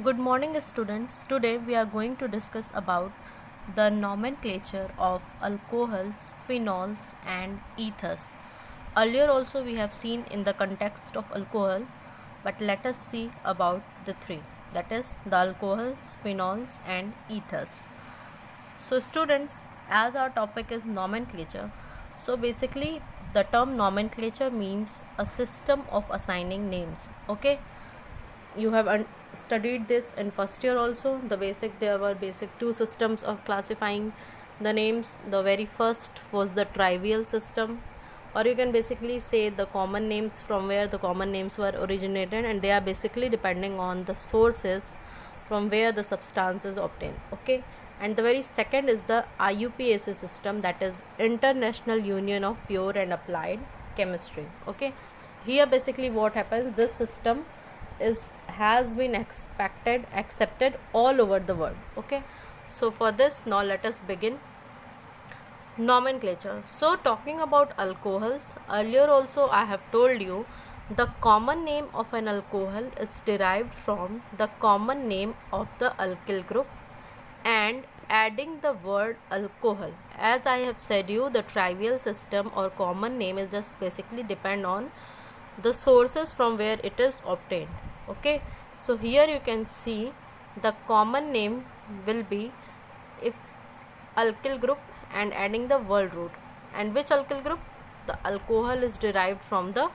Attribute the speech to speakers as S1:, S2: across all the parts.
S1: Good morning students. Today we are going to discuss about the nomenclature of alcohols, phenols and ethers. Earlier also we have seen in the context of alcohol, but let us see about the three, that is the alcohols, phenols and ethers. So students, as our topic is nomenclature, so basically the term nomenclature means a system of assigning names. Okay, you have studied this in first year also. There were basic two systems of classifying the names. The very first was the trivial system, or you can basically say the common names, from where the common names were originated, and they are basically depending on the sources from where the substance is obtained. Okay, and the very second is the IUPAC system, that is International Union of Pure and Applied Chemistry. Okay, here basically what happens, this system has been accepted all over the world. Okay, so for this, now let us begin nomenclature. So talking about alcohols, earlier also I have told you the common name of an alcohol is derived from the common name of the alkyl group and adding the word alcohol. As I have said you, the trivial system or common name is just basically depend on the sources from where it is obtained. Okay, so here you can see the common name will be if alkyl group and adding the word root. And which alkyl group? The alcohol is derived from the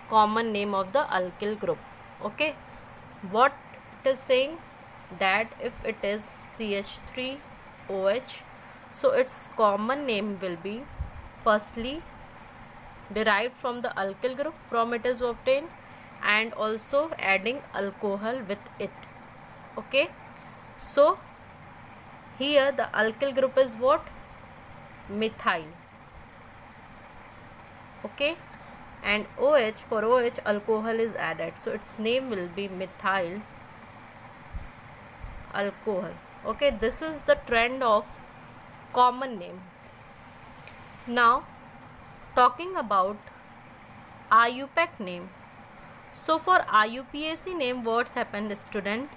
S1: common name of the alkyl group. Okay, what it is saying, that if it is CH3OH, so its common name will be firstly derived from the alkyl group from it is obtained, and also adding alcohol with it. Okay, so here the alkyl group is what? Methyl. Okay, and OH, for OH alcohol is added, so its name will be methyl alcohol. Okay, this is the trend of common name. Now talking about IUPAC name. So for IUPAC name, what's happened, student?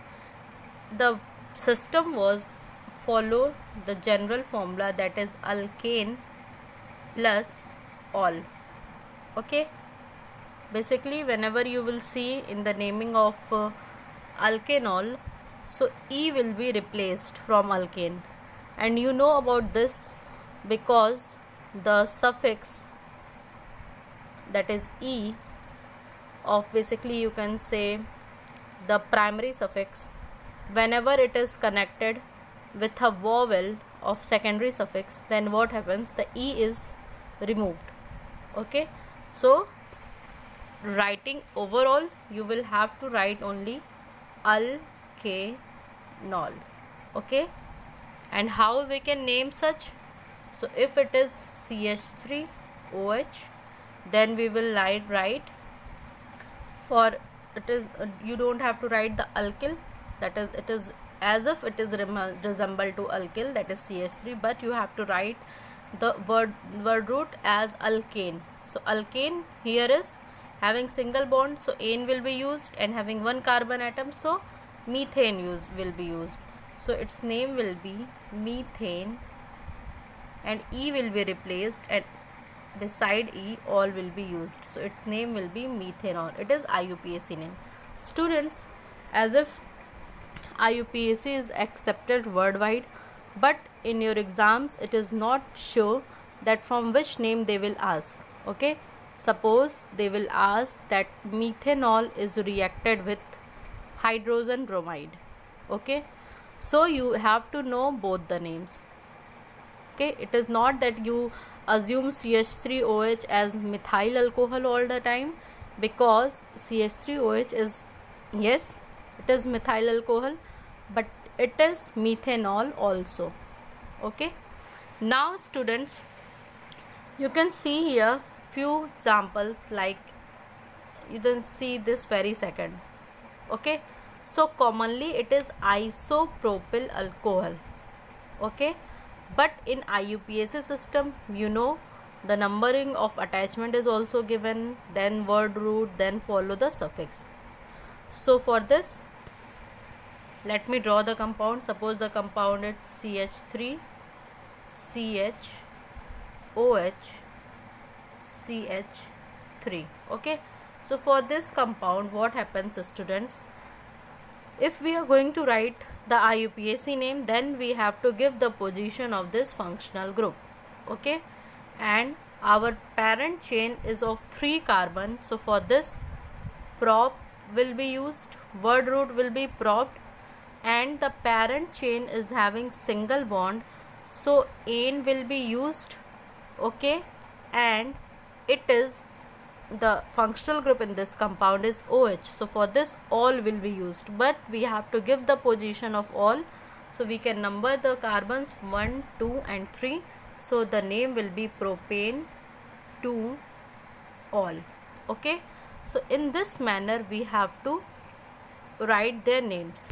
S1: The system was follow the general formula, that is alkane plus all. Okay, basically whenever you will see in the naming of alkanol, so E will be replaced from alkane, and you know about this because the suffix, that is E, of basically you can say the primary suffix, whenever it is connected with a vowel of secondary suffix, then what happens, the E is removed. Okay, so writing overall you will have to write only alkanol. Okay, and how we can name such? So if it is CH3OH, then we will write for it is you don't have to write the alkyl, that is it is as if it is resemble to alkyl, that is CH3, but you have to write the word root as alkane. So alkane here is having single bond, so ane will be used, and having one carbon atom, so methane will be used. So its name will be methane, and E will be replaced, and beside E all will be used, so its name will be methanol. It is IUPAC name. Students, as if IUPAC is accepted worldwide, but in your exams it is not sure that from which name they will ask. Okay, suppose they will ask that methanol is reacted with hydrogen bromide. Okay, so you have to know both the names. Okay, it is not that you assume CH3OH as methyl alcohol all the time, because CH3OH is, yes, it is methyl alcohol, but it is methanol also. Okay, now students, you can see here few examples, like you can see this very second. Okay, so commonly it is isopropyl alcohol. Okay, but in IUPAC system, you know, the numbering of attachment is also given, then word root, then follow the suffix. So for this, Let me draw the compound. Suppose the compound is CH3 CHOH CH3. Okay, so for this compound, what happens, students? If we are going to write the IUPAC name, then we have to give the position of this functional group. Okay, and our parent chain is of 3 carbon. So for this, prop will be used, word root will be propped, and the parent chain is having single bond, so ane will be used. Okay, and it is the functional group in this compound is OH. So for this, all will be used, but we have to give the position of all. So we can number the carbons 1, 2 and 3. So the name will be propane 2 all. Okay, so in this manner we have to write their names.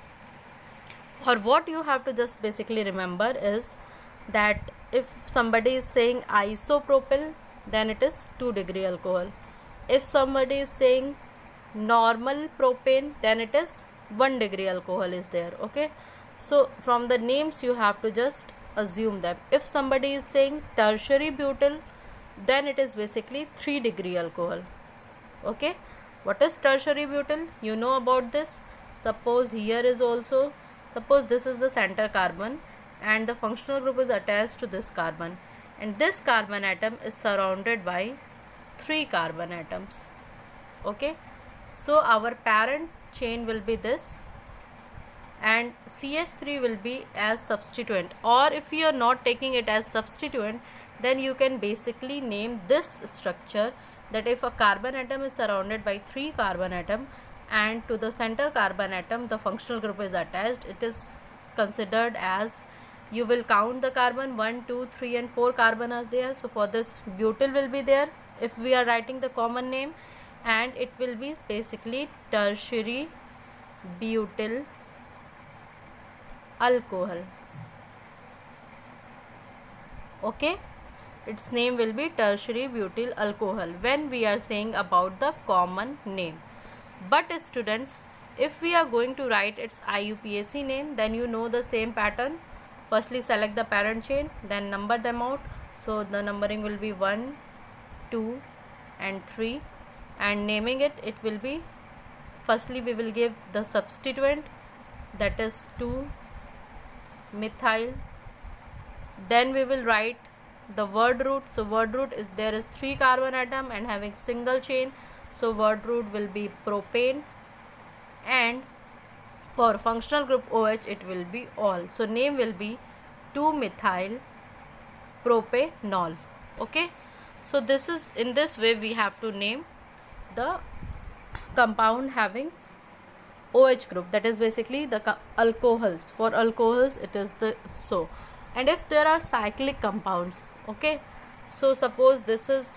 S1: Or what you have to just basically remember is that if somebody is saying isopropyl, then it is 2 degree alcohol. If somebody is saying normal propane, then it is 1 degree alcohol is there. Okay, so from the names you have to just assume them. If somebody is saying tertiary butyl, then it is basically 3 degree alcohol. Okay, what is tertiary butyl? You know about this. Suppose here is also, suppose this is the center carbon and the functional group is attached to this carbon, and this carbon atom is surrounded by 3 carbon atoms. Okay, so our parent chain will be this, and CH3 will be as substituent. Or if you are not taking it as substituent, then you can basically name this structure, that if a carbon atom is surrounded by 3 carbon atom and to the center carbon atom the functional group is attached, it is considered as, you will count the carbon 1, 2, 3 and 4 carbon are there. So for this, butyl will be there if we are writing the common name, and it will be basically tertiary butyl alcohol. Okay, its name will be tertiary butyl alcohol when we are saying about the common name. But students, if we are going to write its IUPAC name, then you know the same pattern. Firstly select the parent chain, then number them out. So the numbering will be 1, 2 and 3, and naming it, it will be, firstly we will give the substituent, that is 2-methyl. Then we will write the word root. So word root is, there is 3 carbon atom and having single chain, so word root will be propane, and for functional group OH it will be all. So name will be 2-methyl propanol. Okay, so this is, in this way we have to name the compound having OH group, that is basically the alcohols. For alcohols it is the so. And if there are cyclic compounds, okay, so suppose this is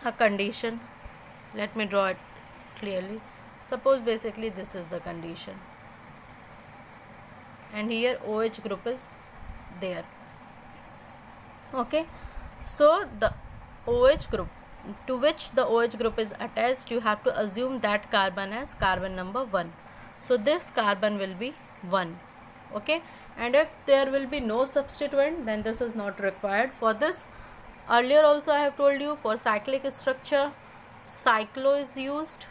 S1: a condition, let me draw it clearly. Suppose basically this is the condition, and here OH group is there. Okay, so the OH group to which the OH group is attached, you have to assume that carbon as carbon number 1. So this carbon will be 1. Okay, and if there will be no substituent, then this is not required. For this, earlier also I have told you, for cyclic structure cyclo is used,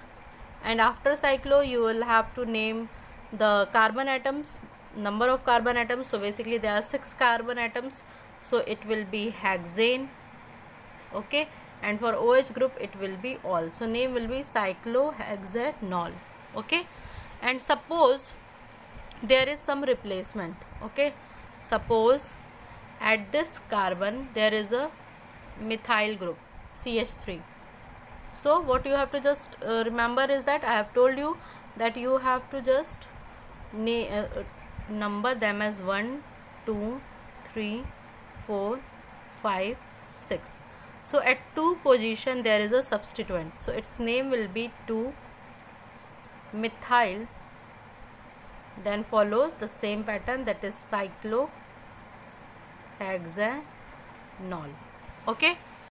S1: and after cyclo you will have to name the carbon atoms, number of carbon atoms. So basically there are 6 carbon atoms, so it will be hexane. Okay, and for OH group it will be all, so name will be cyclohexanol. Okay, and suppose there is some replacement. Okay, suppose at this carbon there is a methyl group CH3. So what you have to just remember is that I have told you that you have to just number them as 1, 2, 3, 4, 5, 6. So at 2 position there is a substituent, so its name will be 2-methyl, then follows the same pattern, that is cyclohexanol. Okay,